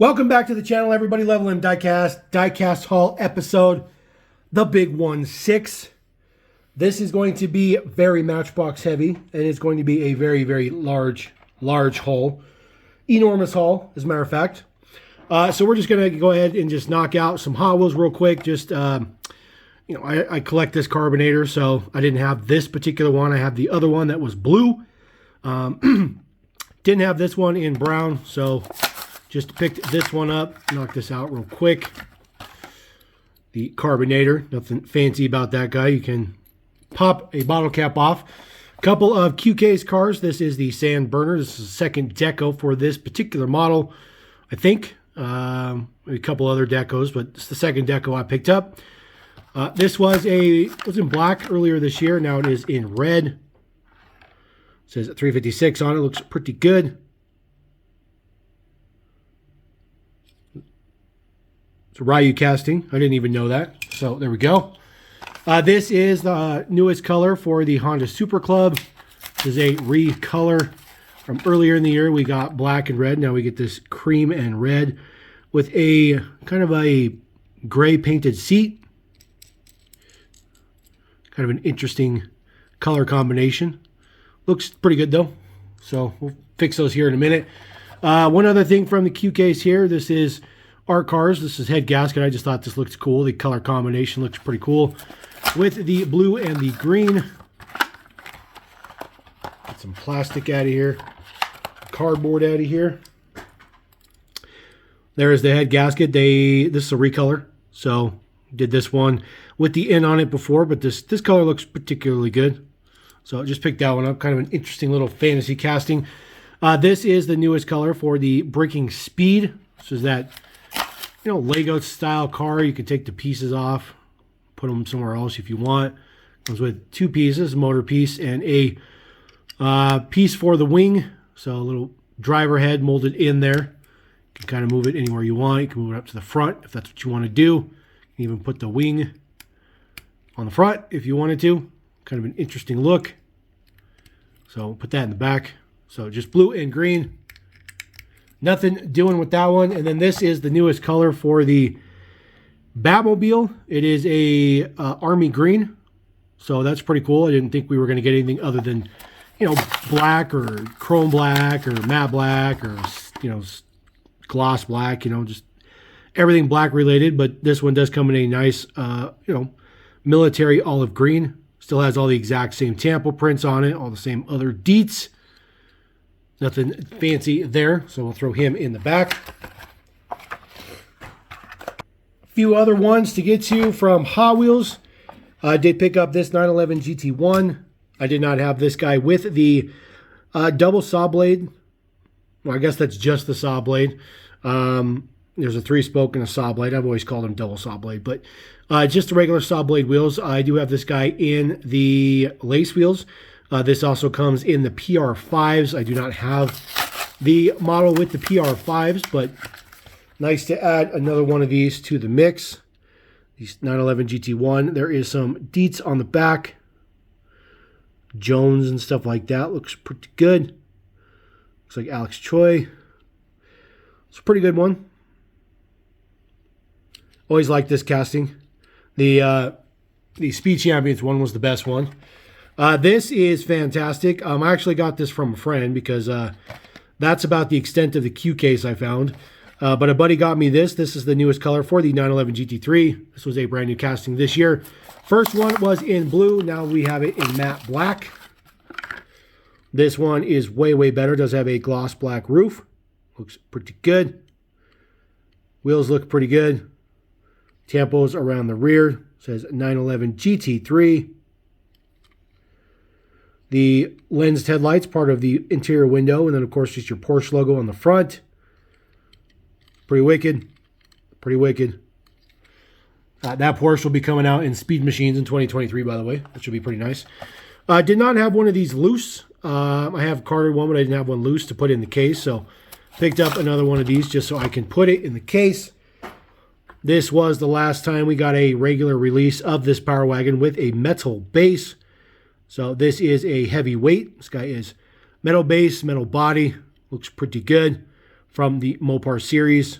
Welcome back to the channel, everybody. LevelMDiecast, Diecast haul episode, the big 1/6. This is going to be very Matchbox heavy, and it's going to be a very, very large haul. Enormous haul, as a matter of fact. So we're just going to go ahead and just knock out some Hot Wheels real quick. Just, I collect this carbonator, so I didn't have this particular one. I have the other one that was blue. Didn't have this one in brown, so just picked this one up, knock this out real quick. The carbonator, nothing fancy about that guy. You can pop a bottle cap off. Couple of QK's cars. This is the Sand Burner. This is the second deco for this particular model, I think. A couple other decos, but it's the second deco I picked up. This was in black earlier this year. Now it is in red. It says 356 on it. Looks pretty good. It's Ryu casting. I didn't even know that. So there we go. This is the newest color for the Honda Super Club. This is a recolor from earlier in the year. We got black and red. Now we get this cream and red with a kind of a gray painted seat. Kind of an interesting color combination. Looks pretty good though. So we'll fix those here in a minute. One other thing from the QKs here. This is Art Cars. This is head gasket. I just thought this looks cool. The color combination looks pretty cool with the blue and the green. Get some plastic out of here. Cardboard out of here. There is the head gasket. This is a recolor. So did this one with the N on it before, but this color looks particularly good. So I just picked that one up. Kind of an interesting little fantasy casting. This is the newest color for the Breaking Speed. This is that Lego style car. You can take the pieces off, put them somewhere else if you want. Comes with two pieces, a motor piece and a piece for the wing. So a little driver head molded in there. You can kind of move it anywhere you want. You can move it up to the front if that's what you want to do. You can even put the wing on the front if you wanted to. Kind of an interesting look. So put that in the back. So just blue and green. Nothing doing with that one. And then this is the newest color for the Batmobile. It is a army green. So that's pretty cool. I didn't think we were going to get anything other than, black or chrome black or matte black or, gloss black, just everything black related. But this one does come in a nice, military olive green. Still has all the exact same Tampa prints on it, all the same other deets. Nothing fancy there, so we'll throw him in the back. A few other ones to get to from Hot Wheels. I did pick up this 911 GT1. I did not have this guy with the double saw blade. Well, I guess that's just the saw blade. There's a 3-spoke and a saw blade. I've always called them double saw blade, but just the regular saw blade wheels. I do have this guy in the lace wheels. This also comes in the PR5s. I do not have the model with the PR5s, but nice to add another one of these to the mix. These 911 GT1. There is some deets on the back. Jones and stuff like that. Looks pretty good. Looks like Alex Choi. It's a pretty good one. Always like this casting. The Speed Champions one was the best one. This is fantastic. I actually got this from a friend because that's about the extent of the Q case I found. But a buddy got me this. This is the newest color for the 911 GT3. This was a brand new casting this year. First one was in blue. Now we have it in matte black. This one is way, way better. Does have a gloss black roof. Looks pretty good. Wheels look pretty good. Tampos around the rear. Says 911 GT3. The lensed headlights, part of the interior window, and then of course just your Porsche logo on the front. Pretty wicked. Pretty wicked. That Porsche will be coming out in Speed Machines in 2023, by the way. That should be pretty nice. Did not have one of these loose. I have carded one, but I didn't have one loose to put in the case, so picked up another one of these just so I can put it in the case. This was the last time we got a regular release of this Power Wagon with a metal base. So this is a heavy weight. This guy is metal base, metal body. Looks pretty good. from the Mopar series.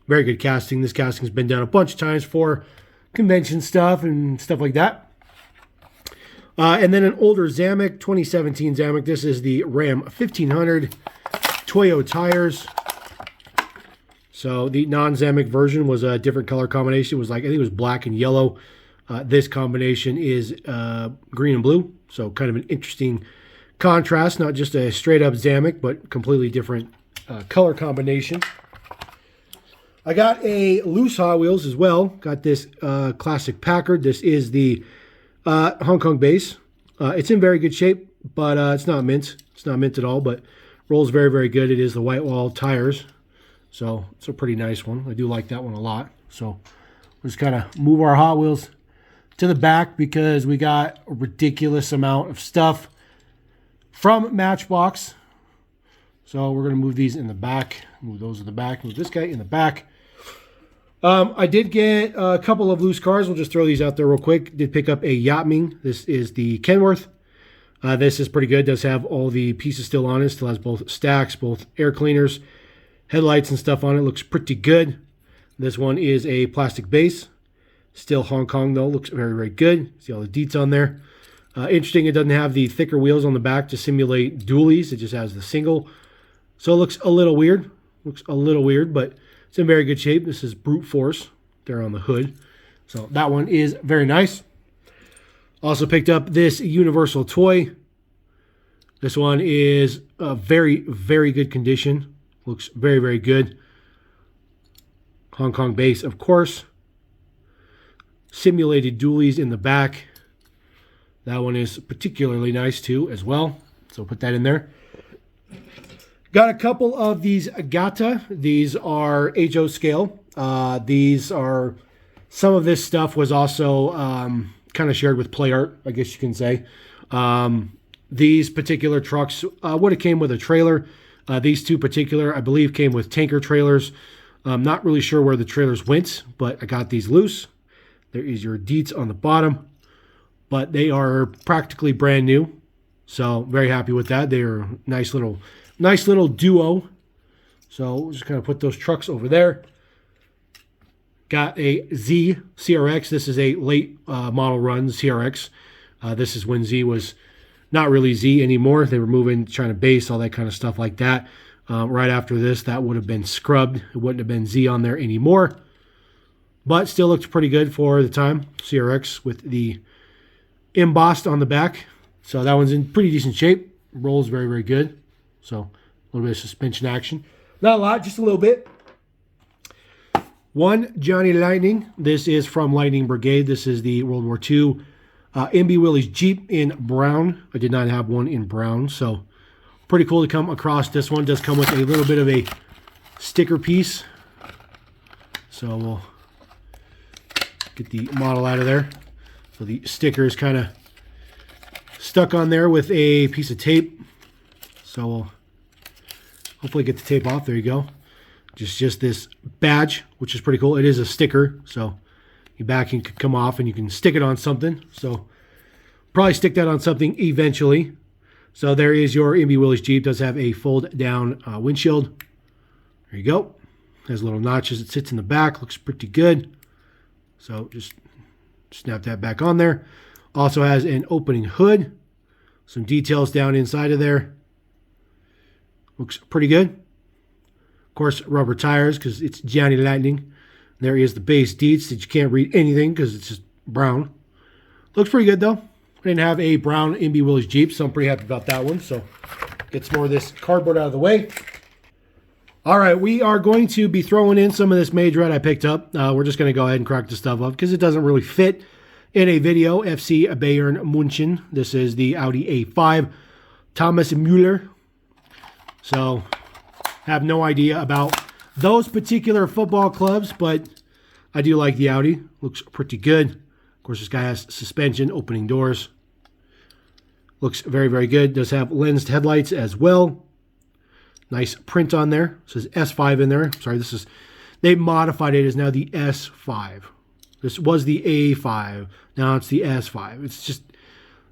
Very good casting. This casting's been done a bunch of times for convention stuff and stuff like that. And then an older Zamek, 2017 Zamek. This is the Ram 1500 Toyo tires. So the non-Zamek version was a different color combination. It was like, I think it was black and yellow. This combination is green and blue. So kind of an interesting contrast, not just a straight up Zamek, but completely different color combination. I got a loose Hot Wheels as well. Got this classic Packard. This is the Hong Kong base. It's in very good shape, but it's not mint. It's not mint at all, but rolls very, very good. It is the white wall tires. So it's a pretty nice one. I do like that one a lot. So we'll just kind of move our Hot Wheels to the back because we got a ridiculous amount of stuff from Matchbox. So we're going to move these in the back. Move those in the back. Move this guy in the back. I did get a couple of loose cars. We'll just throw these out there real quick. Did pick up a Yachtming. This is the Kenworth. This is pretty good. Does have all the pieces still on it. Still has both stacks, both air cleaners, headlights and stuff on it. Looks pretty good. This one is a plastic base. Still Hong Kong though. Looks very, very good. See all the deets on there. Interesting, it doesn't have the thicker wheels on the back to simulate dualies. It just has the single. So it looks a little weird. Looks a little weird, but it's in very good shape. This is brute force there on the hood. So that one is very nice. Also picked up this Universal toy. This one is a very, very good condition. Looks very, very good. Hong Kong base, of course. Simulated dualies in the back. That one is particularly nice too as well. So put that in there. Got a couple of these Gata. These are HO scale. These are, some of this stuff was also kind of shared with Play Art, I guess you can say. These particular trucks would have came with a trailer. These two particular, I believe, came with tanker trailers. I'm not really sure where the trailers went, but I got these loose. There is your deets on the bottom, but they are practically brand new. So very happy with that. They are nice little duo. So we'll just kind of put those trucks over there. Got a Z CRX. This is a late model run CRX. This is when Z was not really Z anymore. They were moving, trying to base, all that kind of stuff like that. Right after this, that would have been scrubbed. It wouldn't have been Z on there anymore. But still looks pretty good for the time. CRX with the embossed on the back. So that one's in pretty decent shape. Rolls very, very good. So a little bit of suspension action. Not a lot, just a little bit. One Johnny Lightning. This is from Lightning Brigade. This is the World War II MB Willys Jeep in brown. I did not have one in brown, so pretty cool to come across this one. Does come with a little bit of a sticker piece. So we'll get the model out of there. So the sticker is kind of stuck on there with a piece of tape. So we'll hopefully get the tape off. There you go. Just this badge, which is pretty cool. It is a sticker, so your backing could come off and you can stick it on something. So probably stick that on something eventually. So there is your MB Willys Jeep. Does have a fold down windshield. There you go. Has little notches. It sits in the back. Looks pretty good. So just snap that back on there. Also has an opening hood. Some details down inside of there. Looks pretty good. Of course, rubber tires because it's Johnny Lightning. There is the base deets that you can't read anything because it's just brown. Looks pretty good though. I didn't have a brown MB Willys Jeep, so I'm pretty happy about that one. So get some more of this cardboard out of the way. All right, we are going to be throwing in some of this Mage Red I picked up. We're just going to go ahead and crack the stuff up because it doesn't really fit in a video. FC Bayern München. This is the Audi A5. Thomas Müller. So have no idea about those particular football clubs, but I do like the Audi. Looks pretty good. Of course, this guy has suspension, opening doors. Looks very, very good. Does have lensed headlights as well. Nice print on there. It says S5 in there. Sorry, this is, they modified it as now the S5. This was the A5. Now it's the S5. It's just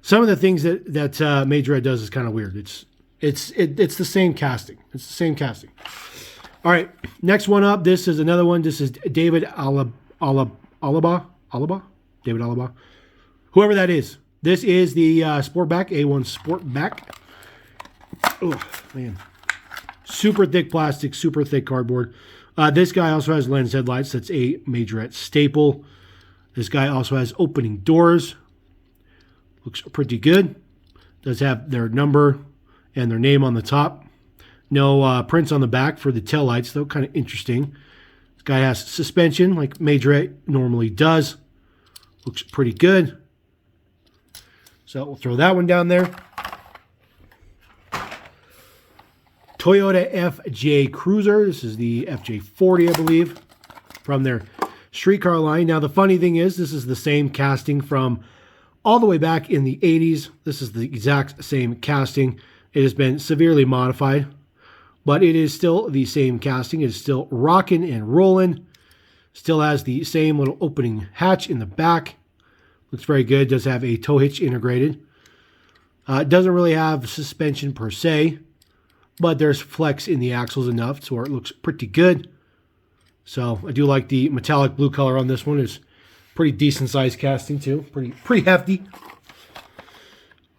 some of the things that Mage Red does is kind of weird. It's the same casting. It's the same casting. All right, next one up. This is another one. This is David Alaba. David Alaba. Whoever that is. This is the Sportback, A1 Sportback. Oh, man. Super thick plastic, super thick cardboard. This guy also has lens headlights. That's a majorette staple. This guy also has opening doors. Looks pretty good. Does have their number and their name on the top. No prints on the back for the tail lights, though. Kind of interesting. This guy has suspension like majorette normally does. Looks pretty good. So we'll throw that one down there. Toyota FJ Cruiser. This is the FJ40, I believe, from their streetcar line. Now, the funny thing is, this is the same casting from all the way back in the 80s. This is the exact same casting. It has been severely modified, but it is still the same casting. It is still rocking and rolling. Still has the same little opening hatch in the back. Looks very good. Does have a tow hitch integrated. It doesn't really have suspension per se, but there's flex in the axles enough so it looks pretty good. So I do like the metallic blue color on this one. It's pretty decent sized casting too. Pretty hefty.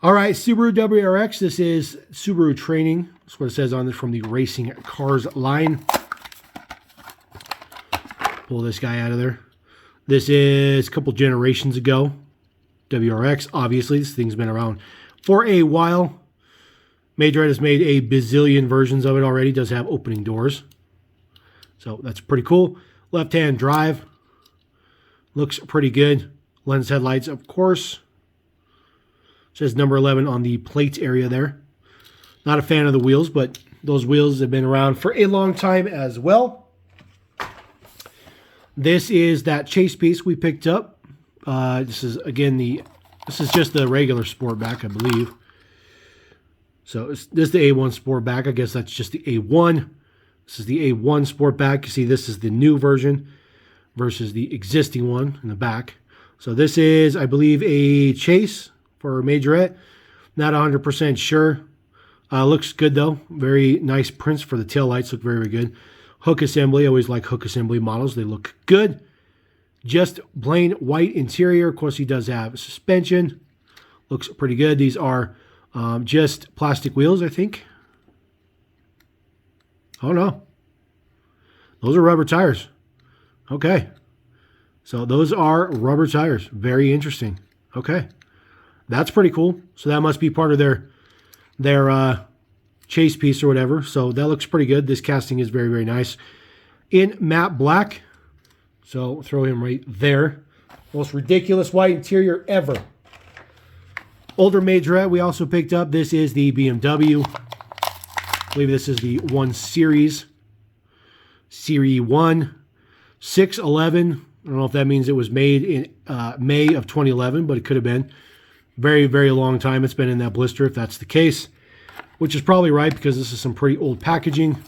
All right, Subaru WRX. This is Subaru Training. That's what it says on this from the Racing Cars line. Pull this guy out of there. This is a couple generations ago. WRX, obviously. This thing's been around for a while. Majorette has made a bazillion versions of it already. Does have opening doors. So that's pretty cool. Left-hand drive. Looks pretty good. Lens headlights, of course. Says number 11 on the plate area there. Not a fan of the wheels, but those wheels have been around for a long time as well. This is that chase piece we picked up. This is, again, this is just the regular Sportback, I believe. So this is the A1 Sportback. I guess that's just the A1. This is the A1 Sportback. You see, this is the new version versus the existing one in the back. So this is, I believe, a chase for a majorette. Not 100% sure. Looks good, though. Very nice prints for the tail lights. Look very, very good. Hook assembly. I always like hook assembly models. They look good. Just plain white interior. Of course, he does have suspension. Looks pretty good. These are just plastic wheels, I think. Oh, no. Those are rubber tires. Okay. So those are rubber tires. Very interesting. Okay. That's pretty cool. So that must be part of their chase piece or whatever. So that looks pretty good. This casting is very, very nice. In matte black. So throw him right there. Most ridiculous white interior ever. Older majorette we also picked up. This is the BMW. I believe this is the 1 Series. Series 1. 611. I don't know if that means it was made in May of 2011, but it could have been. Very, very long time it's been in that blister, if that's the case. Which is probably right, because this is some pretty old packaging.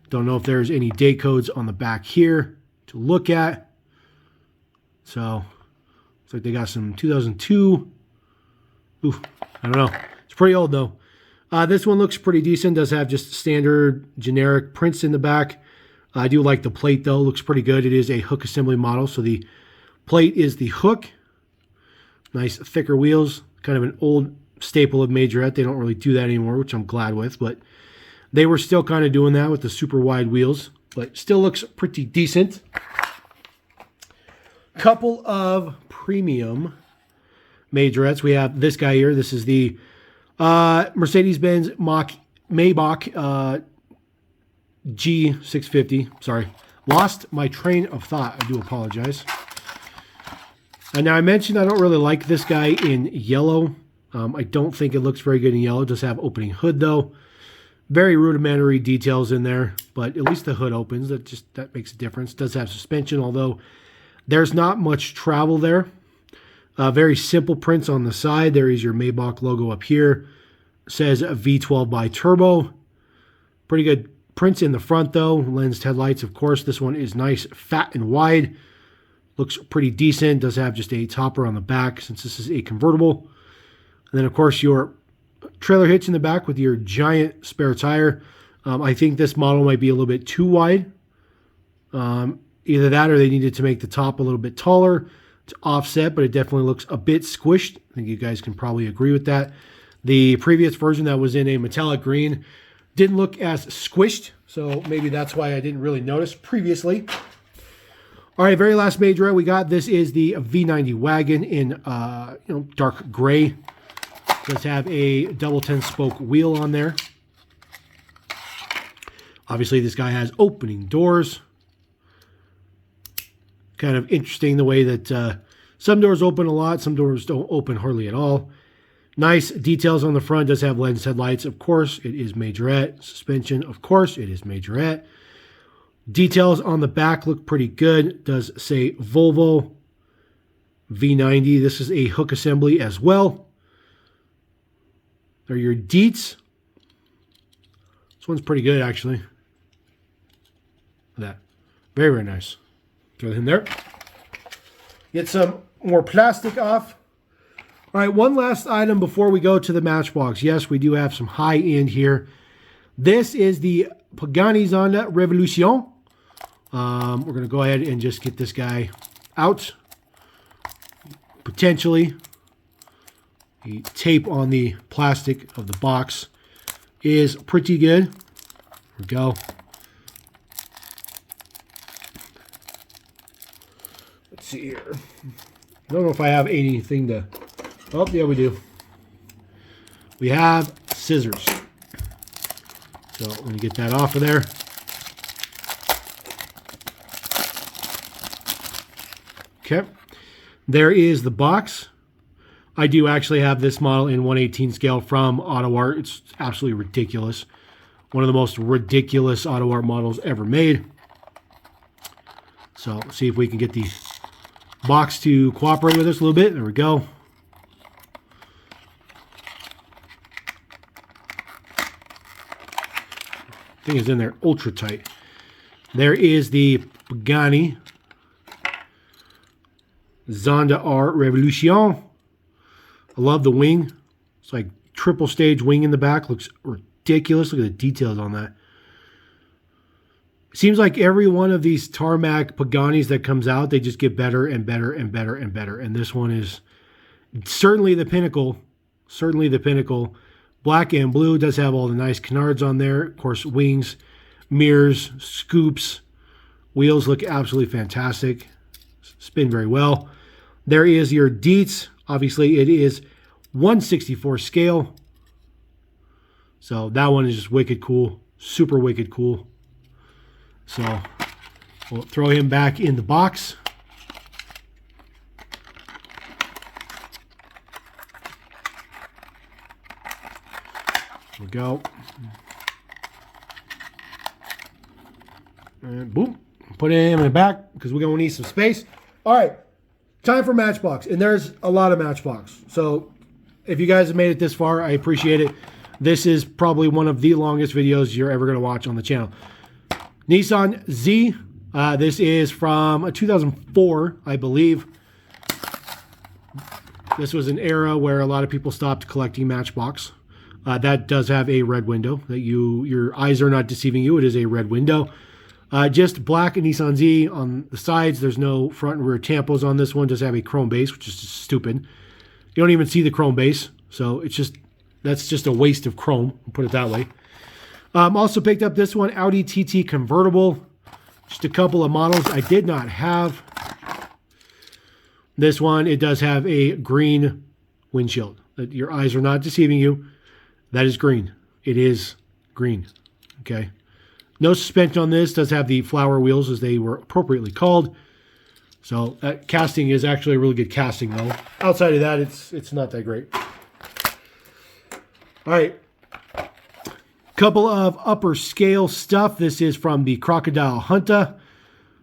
Don't know if there's any date codes on the back here to look at. So, looks like they got some 2002. Ooh, I don't know. It's pretty old, though. This one looks pretty decent. Does have just standard, generic prints in the back. I do like the plate, though. Looks pretty good. It is a hook assembly model, so the plate is the hook. Nice thicker wheels. Kind of an old staple of majorette. They don't really do that anymore, which I'm glad with, but they were still kind of doing that with the super wide wheels, but still looks pretty decent. Couple of premium majorettes. We have this guy here. This is the Mercedes-Benz Maybach G650. Sorry. Lost my train of thought. I do apologize. And now I mentioned I don't really like this guy in yellow. I don't think it looks very good in yellow. It does have opening hood, though. Very rudimentary details in there, but at least the hood opens. That makes a difference. It does have suspension, although there's not much travel there. Very simple prints on the side. There is your Maybach logo up here. It says V12 by Turbo. Pretty good prints in the front, though. Lensed headlights, of course. This one is nice, fat, and wide. Looks pretty decent. Does have just a topper on the back since this is a convertible. And then, of course, your trailer hitch in the back with your giant spare tire. I think this model might be a little bit too wide. Either that or they needed to make the top a little bit taller to offset, but it definitely looks a bit squished. I think you guys can probably agree with that. The previous version that was in a metallic green didn't look as squished, so maybe that's why I didn't really notice previously. All right, very last majorette we got. This is the V90 wagon in dark gray. Does have a double 10-spoke wheel on there. Obviously, this guy has opening doors. Kind of interesting the way that some doors open a lot, some doors don't open hardly at all. Nice details on the front. Does have lens headlights. Of course, it is majorette. Suspension, of course, it is majorette. Details on the back look pretty good. Does say Volvo V90. This is a hook assembly as well. They're your Dietz. This one's pretty good, actually. Look at that. Very, very nice. Throw it in there. Get some more plastic off. All right, one last item before we go to the Matchbox. Yes, we do have some high-end here. This is the Pagani Zonda Revolution. We're going to go ahead and just get this guy out. Potentially, the tape on the plastic of the box is pretty good. Here we go. Let's see here. I don't know if I have anything to... Oh, yeah, we do. We have scissors. So I'm going to get that off of there. Okay. There is the box. I do actually have this model in 1/18 scale from Auto Art. It's absolutely ridiculous. One of the most ridiculous Auto Art models ever made. So let's see if we can get the box to cooperate with us a little bit. There we go. Thing is in there ultra tight. There is the Pagani Zonda R Revolution. I love the wing. It's like triple stage wing in the back. Looks ridiculous. Look at the details on that. It seems like every one of these tarmac Paganis that comes out, they just get better and better and better and better. And this one is certainly the pinnacle. Certainly the pinnacle. Black and blue. Does have all the nice canards on there. Of course, wings, mirrors, scoops. Wheels look absolutely fantastic. Spin very well. There is your Dietz. Obviously, it is 1/64 scale. So that one is just wicked cool. Super wicked cool. So we'll throw him back in the box. There we go. And boom. Put him in the back because we're going to need some space. All right. Time for Matchbox. And there's a lot of Matchbox. So if you guys have made it this far, I appreciate it. This is probably one of the longest videos you're ever going to watch on the channel. Nissan Z. This is from 2004, I believe. This was an era where a lot of people stopped collecting Matchbox. That does have a red window. That your eyes are not deceiving you. It is a red window. Just black Nissan Z on the sides. There's no front and rear tampos on this one. Does have a chrome base, which is just stupid. You don't even see the chrome base. So it's just, that's just a waste of chrome. I'll put it that way. Also picked up this one, Audi TT convertible. Just a couple of models I did not have. This one, it does have a green windshield. Your eyes are not deceiving you. That is green. It is green. Okay. No suspension on this. Does have the flower wheels as they were appropriately called. So that casting is actually a really good casting though. Outside of that, it's not that great. All right. Couple of upper scale stuff. This is from the Crocodile Hunter.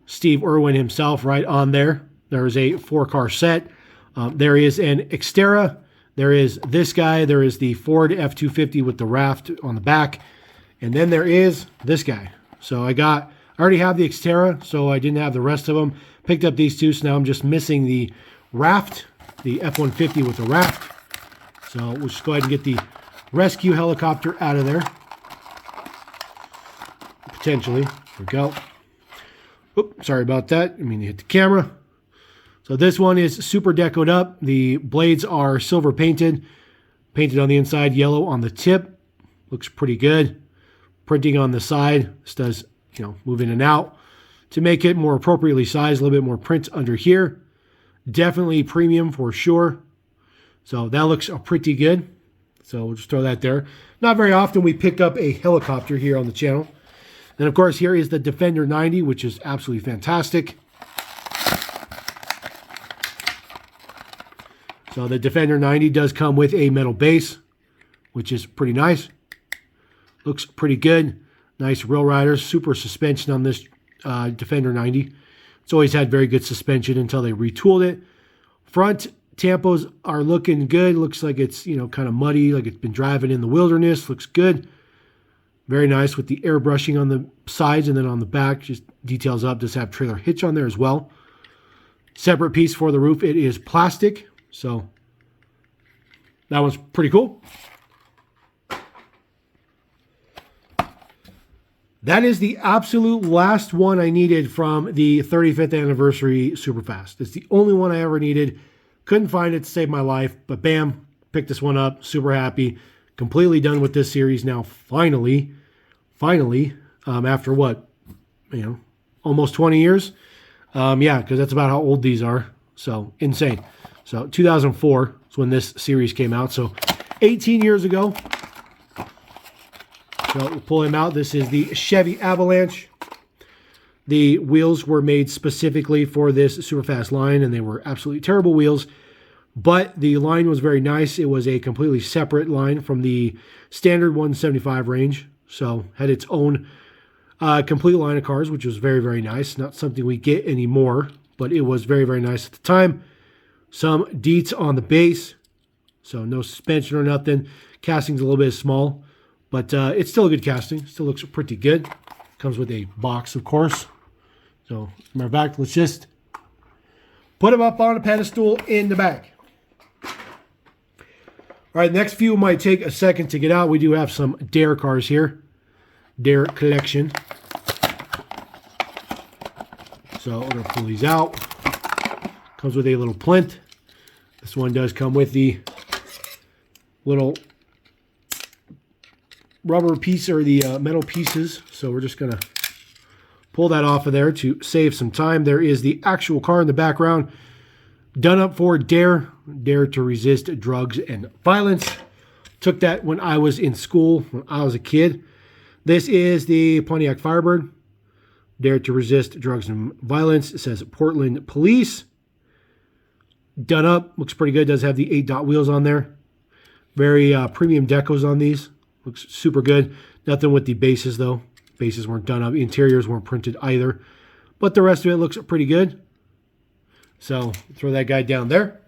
Steve Irwin himself right on there. There is a 4-car set. There is an Xterra. There is this guy. There is the Ford F-250 with the raft on the back. And then there is this guy. So I already have the Xterra, so I didn't have the rest of them. Picked up these two, so now I'm just missing the raft, the F-150 with the raft. So we'll just go ahead and get the rescue helicopter out of there. potentially. There we go. Oops, sorry about that. I mean, to hit the camera. So this one is super decoed up. The blades are silver painted. Painted on the inside, yellow on the tip. Looks pretty good. Printing on the side. This does, move in and out to make it more appropriately sized. A little bit more print under here. Definitely premium for sure. So that looks pretty good. So we'll just throw that there. Not very often we pick up a helicopter here on the channel. And of course, here is the Defender 90, which is absolutely fantastic. So the Defender 90 does come with a metal base, which is pretty nice. Looks pretty good. Nice rail riders, super suspension on this Defender 90. It's always had very good suspension until they retooled it. Front tampos are looking good. Looks like it's, kind of muddy, like it's been driving in the wilderness. Looks good. Very nice with the airbrushing on the sides and then on the back. Just details up. Does have trailer hitch on there as well. Separate piece for the roof. It is plastic. So that one's pretty cool. That is the absolute last one I needed from the 35th anniversary Superfast. It's the only one I ever needed. Couldn't find it to save my life, but bam, picked this one up. Super happy. Completely done with this series now. Finally, after what, almost 20 years. Yeah, because that's about how old these are. So insane. So 2004 is when this series came out. So 18 years ago. So we'll pull him out. This is the Chevy Avalanche. The wheels were made specifically for this Superfast line, and they were absolutely terrible wheels. But the line was very nice. It was a completely separate line from the standard 175 range. So had its own complete line of cars, which was very, very nice. Not something we get anymore, but it was very, very nice at the time. Some deets on the base. So no suspension or nothing. Casting's a little bit small, but it's still a good casting. Still looks pretty good. Comes with a box, of course. So, matter of fact, let's just put them up on a pedestal in the back. All right, next few might take a second to get out. We do have some Dare cars here. Dare collection. So, we're going to pull these out. Comes with a little plinth. This one does come with the little rubber piece or the metal pieces. So, we're just going to pull that off of there to save some time. There is the actual car in the background. Done up for Dare. Dare to resist drugs and violence. Took that when I was in school, when I was a kid. This is the Pontiac Firebird. Dare to resist drugs and violence. It says Portland Police. Done up. Looks pretty good. Does have the 8-dot wheels on there. Very premium decos on these. Looks super good. Nothing with the bases though. Bases weren't done up. Interiors weren't printed either. But the rest of it looks pretty good. So throw that guy down there.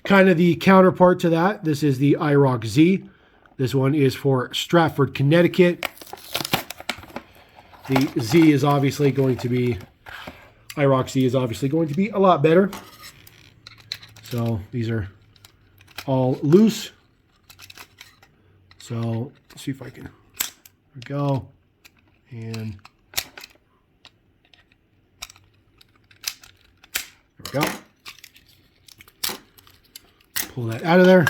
Kind of the counterpart to that. This is the IROC Z. This one is for Stratford, Connecticut. The Z is obviously going to be, IROC Z is obviously going to be a lot better. So these are all loose. So let's see if I can, there we go. And there we go. Pull that out of there.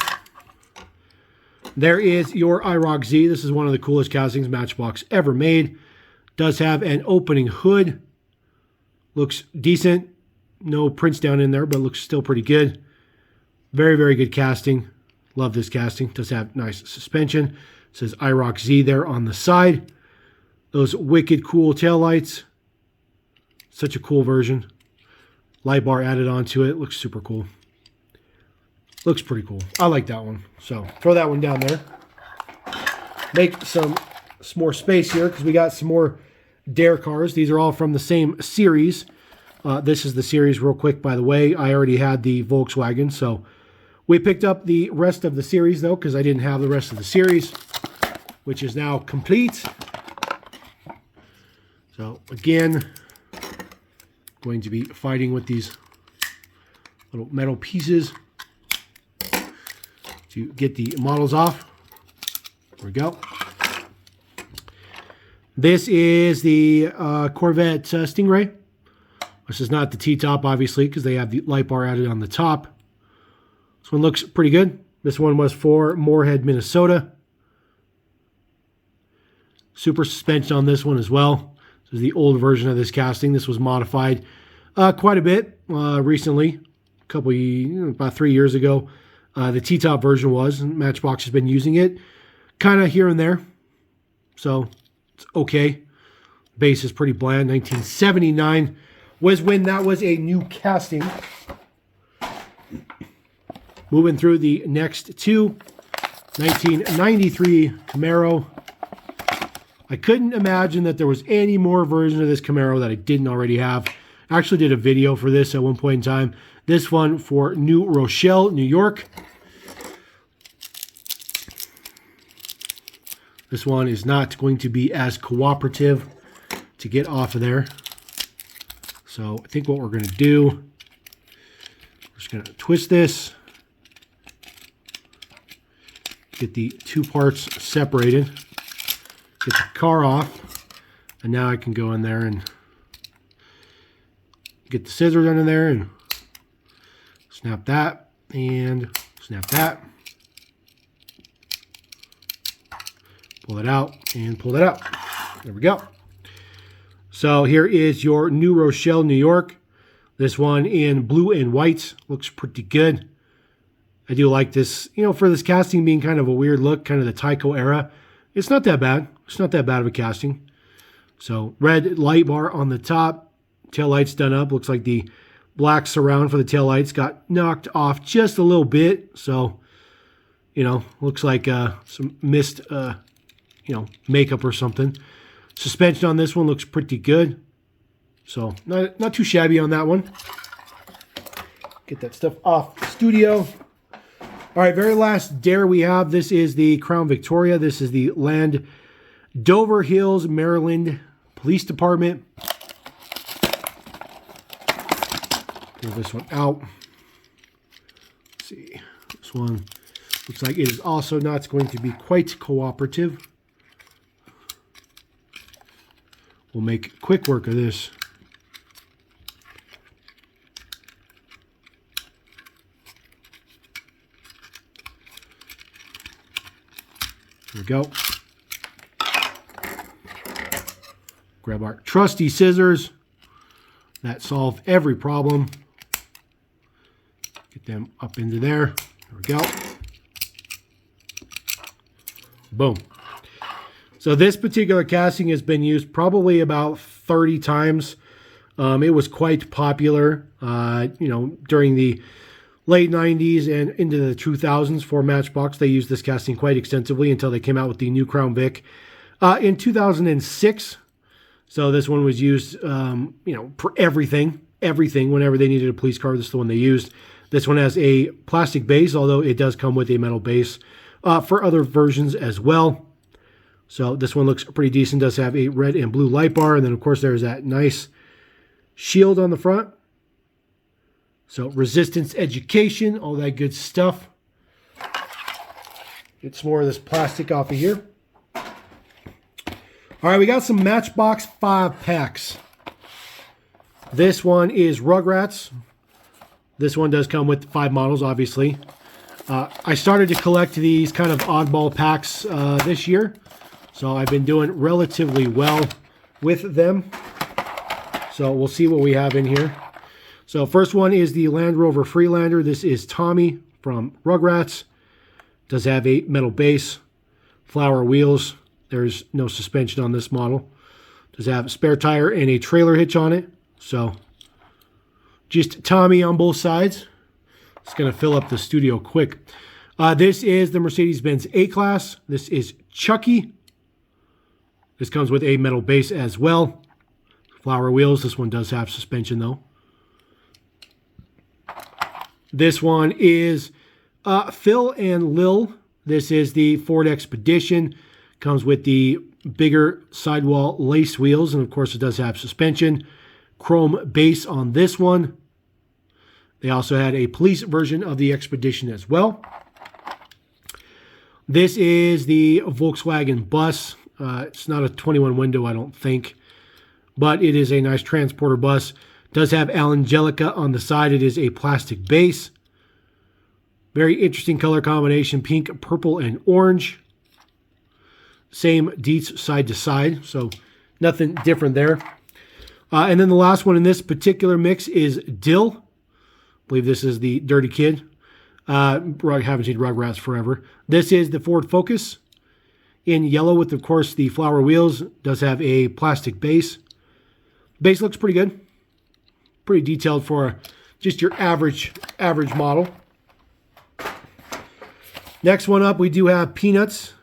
There is your IROC Z. This is one of the coolest castings Matchbox ever made. Does have an opening hood. Looks decent. No prints down in there, but looks still pretty good. Very, very good casting. Love this casting. Does have nice suspension. It says IROC Z there on the side. Those wicked cool taillights. Such a cool version. Light bar added onto it. Looks super cool. Looks pretty cool. I like that one. So throw that one down there. Make some more space here because we got some more Dare cars. These are all from the same series. This is the series real quick, by the way. I already had the Volkswagen. So we picked up the rest of the series, though, because I didn't have the rest of the series, which is now complete. So again, going to be fighting with these little metal pieces to get the models off. There we go. This is the Corvette Stingray. This is not the T-top, obviously, because they have the light bar added on the top. This one looks pretty good. This one was for Moorhead, Minnesota. Super suspension on this one as well. This is the old version of this casting. This was modified quite a bit recently, about 3 years ago. The T-top version was, and Matchbox has been using it kind of here and there. So it's okay. Base is pretty bland. 1979 was when that was a new casting. Moving through the next two. 1993 Camaro. I couldn't imagine that there was any more version of this Camaro that I didn't already have. I actually did a video for this at one point in time. This one for New Rochelle, New York. This one is not going to be as cooperative to get off of there. So I think what we're going to do, we're just going to twist this, get the two parts separated, get the car off, and now I can go in there and get the scissors under there and snap that and snap that. Pull it out and pull that out. There we go. So here is your New Rochelle, New York. This one in blue and white. Looks pretty good. I do like this, for this casting being kind of a weird look, kind of the Tyco era. It's not that bad. It's not that bad of a casting. So red light bar on the top. Tail lights done up. Looks like the black surround for the tail lights got knocked off just a little bit. So, looks like some missed makeup or something. Suspension on this one looks pretty good. So not too shabby on that one. Get that stuff off the studio. All right, very last dare we have. This is the Crown Victoria. This is the Land Dover Hills, Maryland Police Department. Pull this one out. Let's see. This one looks like it is also not going to be quite cooperative. We'll make quick work of this. Here we go. Grab our trusty scissors that solve every problem. Get them up into there. There we go. Boom. So this particular casting has been used probably about 30 times. It was quite popular, during the late 90s and into the 2000s for Matchbox. They used this casting quite extensively until they came out with the new Crown Vic in 2006. So this one was used, for everything. Whenever they needed a police car, this is the one they used. This one has a plastic base, although it does come with a metal base for other versions as well. So this one looks pretty decent. Does have a red and blue light bar. And then, of course, there's that nice shield on the front. So resistance education, all that good stuff. Get some more of this plastic off of here. All right, we got some Matchbox 5 packs. This one is Rugrats. This one does come with 5 models, obviously. I started to collect these kind of oddball packs this year. So I've been doing relatively well with them. So we'll see what we have in here. So first one is the Land Rover Freelander. This is Tommy from Rugrats. Does have a metal base, flower wheels. There's no suspension on this model. Does have a spare tire and a trailer hitch on it. So just Tommy on both sides. It's going to fill up the studio quick. This is the Mercedes-Benz A-Class. This is Chucky. This comes with a metal base as well. Flower wheels. This one does have suspension though. This one is Phil and Lil. This is the Ford Expedition. Comes with the bigger sidewall lace wheels. And of course it does have suspension. Chrome base on this one. They also had a police version of the Expedition as well. This is the Volkswagen bus. It's not a 21 window, I don't think, but it is a nice transporter bus. Does have Angelica on the side. It is a plastic base. Very interesting color combination, pink, purple, and orange. Same Dietz side to side, so nothing different there. And then the last one in this particular mix is Dill. I believe this is the Dirty Kid. Haven't seen Rugrats forever. This is the Ford Focus in yellow with, of course, the flower wheels. Does have a plastic base. Base looks pretty good. Pretty detailed for just your average model. Next one up, we do have Peanuts.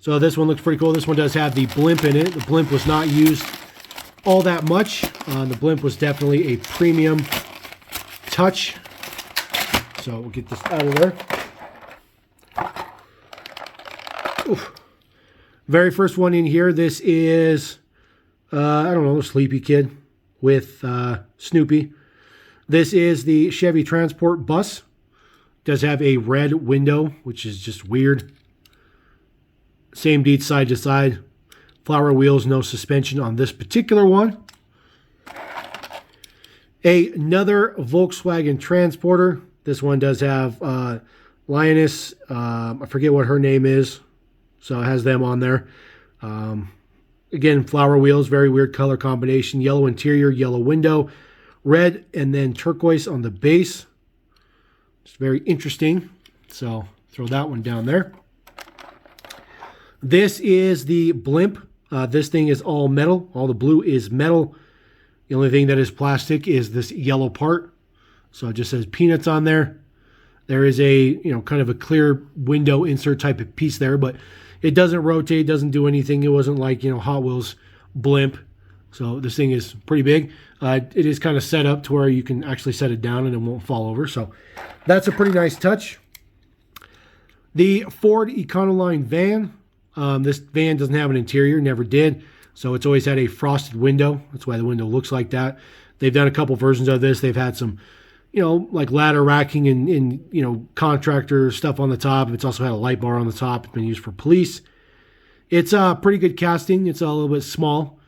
So this one looks pretty cool. This one does have the blimp in it. The blimp was not used all that much. The blimp was definitely a premium touch. So we'll get this out of there. Oof. Very first one in here. This is, I don't know, Sleepy Kid with Snoopy. This is the Chevy Transport bus. Does have a red window, which is just weird. Same Dietz side to side. Flower wheels, no suspension on this particular one. Another Volkswagen Transporter. This one does have Lioness. I forget what her name is. So it has them on there. Again, flower wheels, very weird color combination. Yellow interior, yellow window. Red and then turquoise on the base. It's very interesting. So throw that one down there. This is the blimp. This thing is all metal. All the blue is metal. The only thing that is plastic is this yellow part. So it just says Peanuts on there. There is a, kind of a clear window insert type of piece there, but it doesn't rotate, doesn't do anything. It wasn't like, Hot Wheels blimp. So this thing is pretty big. It is kind of set up to where you can actually set it down and it won't fall over. So that's a pretty nice touch. The Ford Econoline van. This van doesn't have an interior, never did. So it's always had a frosted window. That's why the window looks like that. They've done a couple versions of this. They've had some, like ladder racking and contractor stuff on the top. It's also had a light bar on the top. It's been used for police. It's a pretty good casting. It's a little bit small,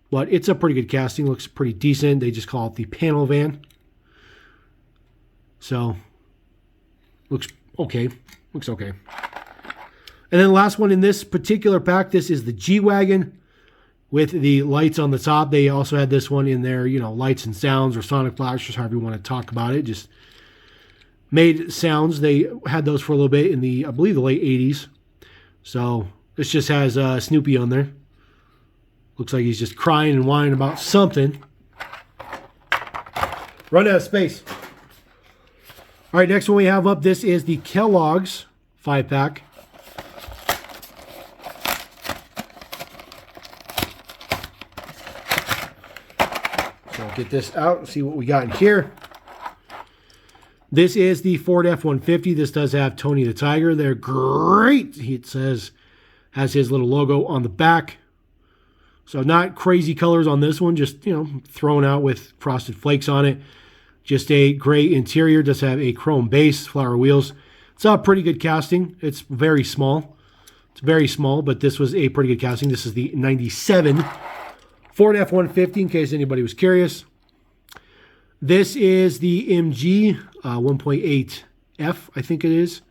but it's a pretty good casting. Looks pretty decent. They just call it the panel van. So looks okay. Looks okay. And then the last one in this particular pack, this is the G-Wagon with the lights on the top. They also had this one in there, lights and sounds or sonic flashers, however you want to talk about it. Just made sounds. They had those for a little bit in I believe the late 80s. So this just has Snoopy on there. Looks like he's just crying and whining about something. Run out of space. All right, next one we have up, this is the Kellogg's 5-pack. Get this out and see what we got in here. This is the Ford F-150. This does have Tony the Tiger. They're great. It says, has his little logo on the back. So not crazy colors on this one, just, thrown out with frosted flakes on it. Just a gray interior. Does have a chrome base, flower wheels. It's a pretty good casting. It's very small. It's very small, but this was a pretty good casting. This is the 97 Ford F-150, in case anybody was curious. This is the MG 1.8F, I think it is.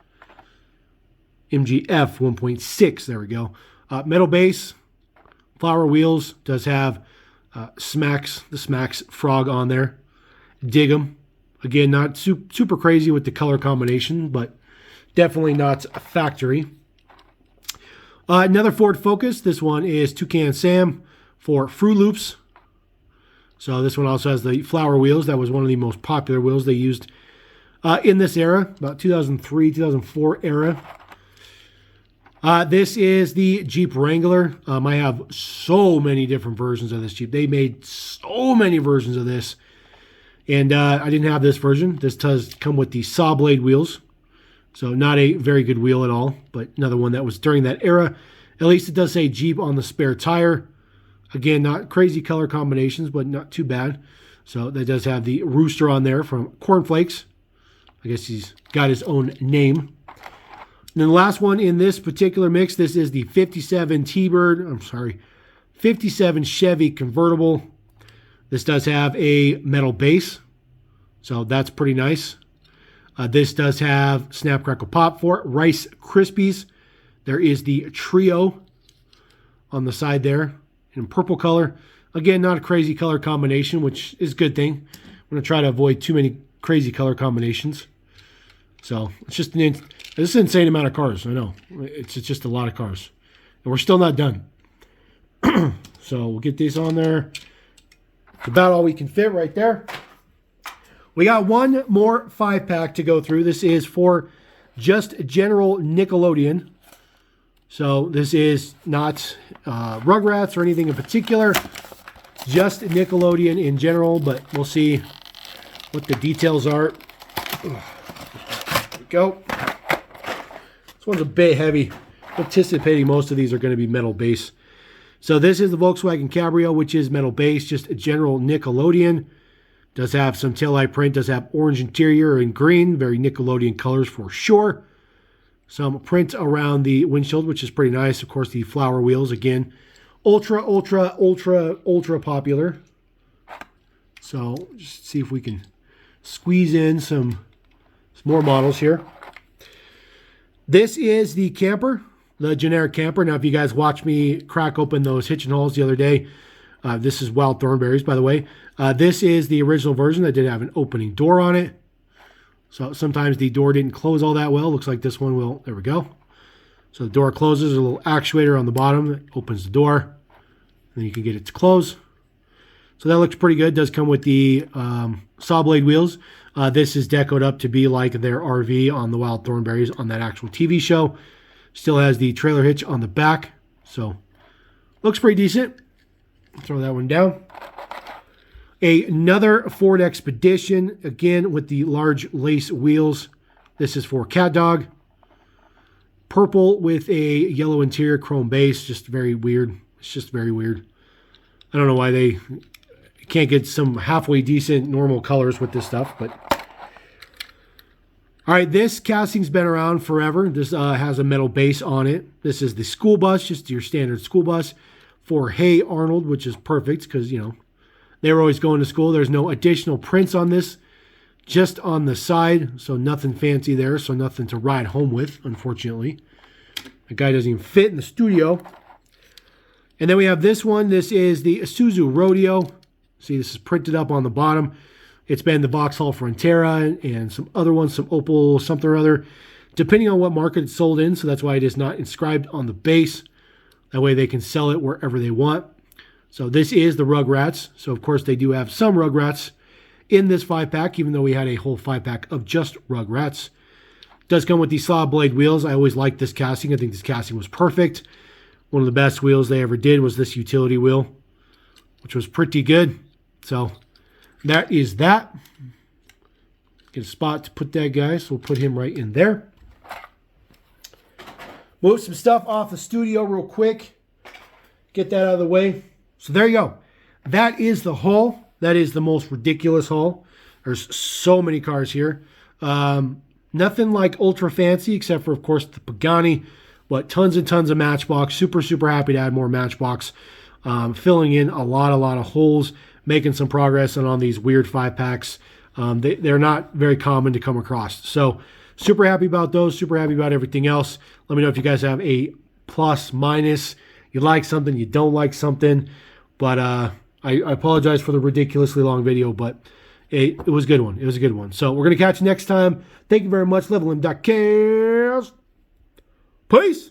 MGF 1.6, there we go. Metal base, flower wheels, does have the Smacks frog on there. Dig 'em. Again, not super crazy with the color combination, but definitely not a factory. Another Ford Focus. This one is Toucan Sam for Fruit Loops. So this one also has the flower wheels. That was one of the most popular wheels they used in this era, about 2003, 2004 era. This is the Jeep Wrangler. I have so many different versions of this Jeep. They made so many versions of this. And I didn't have this version. This does come with the saw blade wheels. So not a very good wheel at all, but another one that was during that era. At least it does say Jeep on the spare tire. Again, not crazy color combinations, but not too bad. So that does have the rooster on there from Corn Flakes. I guess he's got his own name. And then the last one in this particular mix, this is the 57 T-Bird, 57 Chevy convertible. This does have a metal base, so that's pretty nice. This does have Snap Crackle Pop for it, Rice Krispies. There is the Trio on the side there in purple color. Again, not a crazy color combination, which is a good thing. I'm going to try to avoid too many crazy color combinations. So it's just this is an insane amount of cars. I know. It's just a lot of cars. And we're still not done. So we'll get these on there. It's about all we can fit right there. We got one more 5-pack to go through. This is for just general Nickelodeon. So this is not Rugrats or anything in particular. Just Nickelodeon in general, but we'll see what the details are. There we go. This one's a bit heavy. Anticipating most of these are going to be metal base. So this is the Volkswagen Cabrio, which is metal base, just a general Nickelodeon. Does have some taillight print, does have orange interior and green, very Nickelodeon colors for sure. Some print around the windshield, which is pretty nice. Of course, the flower wheels, again, ultra popular. So just see if we can squeeze in some more models here. This is the camper, the generic camper. Now, if you guys watched me crack open those hitch and hauls the other day, this is Wild Thornberries, by the way. This is the original version that did have an opening door on it. So sometimes the door didn't close all that well. Looks like this one will. There we go. So the door closes. There's a little actuator on the bottom that opens the door. And then you can get it to close. So that looks pretty good. It does come with the saw blade wheels. This is decoed up to be like their RV on the Wild Thornberries on that actual TV show. Still has the trailer hitch on the back. So looks pretty decent. Throw that one down. Another Ford Expedition, again with the large lace wheels. This is for Cat Dog. Purple with a yellow interior, chrome base. Just very weird. It's just very weird. I don't know why they can't get some halfway decent normal colors with this stuff, but all right, this casting's been around forever. This has a metal base on it. This is the school bus, just your standard school bus for Hey Arnold, which is perfect because, you know, they were always going to school. There's no additional prints on this, just on the side, so nothing fancy there, so nothing to ride home with, unfortunately. The guy doesn't even fit in the studio. And then we have this one. This is the Isuzu Rodeo. See, this is printed up on the bottom. It's been the Vauxhall Frontera and some other ones, some Opel something or other, depending on what market it's sold in. So that's why it is not inscribed on the base. That way they can sell it wherever they want. So this is the Rugrats. So, of course, they do have some Rugrats in this 5-pack, even though we had a whole 5-pack of just Rugrats. It does come with these saw blade wheels. I always liked this casting. I think this casting was perfect. One of the best wheels they ever did was this utility wheel, which was pretty good. So that is that. Get a spot to put that guy, so we'll put him right in there. Move some stuff off the studio real quick. Get that out of the way. So there you go. That is the haul. That is the most ridiculous haul. There's so many cars here. Nothing like ultra fancy, except for, of course, the Pagani. But tons and tons of Matchbox. Super, super happy to add more Matchbox. Filling in a lot of holes. Making some progress on these weird 5-packs. They're not very common to come across. So super happy about those. Super happy about everything else. Let me know if you guys have a plus, minus. You like something, you don't like something. But I apologize for the ridiculously long video, but it was a good one. It was a good one. So we're going to catch you next time. Thank you very much. LevelMDiecast. Peace.